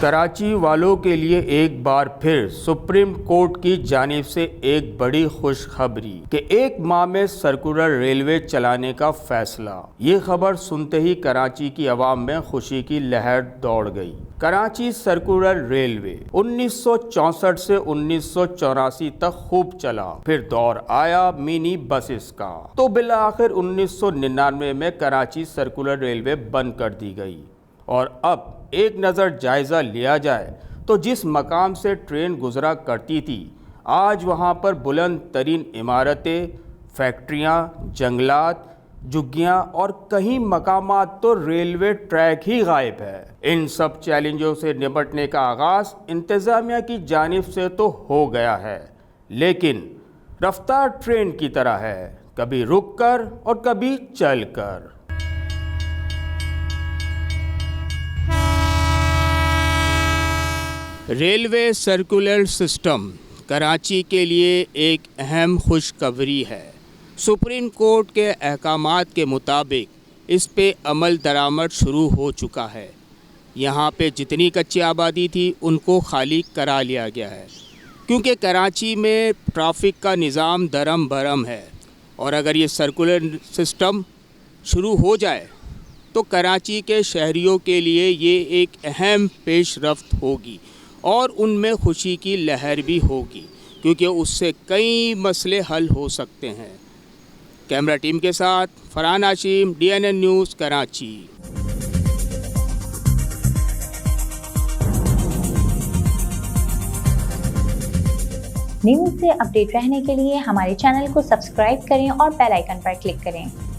कराची वालों के लिए एक बार फिर सुप्रीम कोर्ट की जानिब से एक बड़ी खुशखबरी कि 1 माह में सर्कुलर रेलवे चलाने का फैसला। ये खबर सुनते ही कराची की आवाम में खुशी की लहर दौड़ गई। कराची सर्कुलर रेलवे 1964 से 1984 तक खूब चला, फिर दौर आया मिनी बसेस का, तो बिलाखिर 1999 में कराची सर्कुलर रेलवे बंद कर दी गई। और अब एक नज़र जायज़ा लिया जाए तो जिस मकाम से ट्रेन गुजरा करती थी, आज वहाँ पर बुलंद तरीन इमारतें, फैक्ट्रियाँ, जंगलात, झुग्गियाँ और कहीं मकामात तो रेलवे ट्रैक ही गायब है। इन सब चैलेंजों से निपटने का आगाज़ इंतज़ामिया की जानिब से तो हो गया है, लेकिन रफ्तार ट्रेन की तरह है, कभी रुक कर और कभी चल कर। रेलवे सर्कुलर सिस्टम कराची के लिए एक अहम खुशखबरी है। सुप्रीम कोर्ट के अहकामात के मुताबिक इस पे अमल दरामद शुरू हो चुका है। यहाँ पे जितनी कच्ची आबादी थी उनको खाली करा लिया गया है, क्योंकि कराची में ट्रैफिक का निज़ाम दरम बरम है और अगर ये सर्कुलर सिस्टम शुरू हो जाए तो कराची के शहरियों के लिए ये एक अहम पेशरफ्त होगी और उनमें खुशी की लहर भी होगी, क्योंकि उससे कई मसले हल हो सकते हैं। कैमरा टीम के साथ Farhan Hashim, DNN news, Karachi. News से अपडेट रहने के लिए हमारे चैनल को सब्सक्राइब करें और बेल आइकन पर क्लिक करें।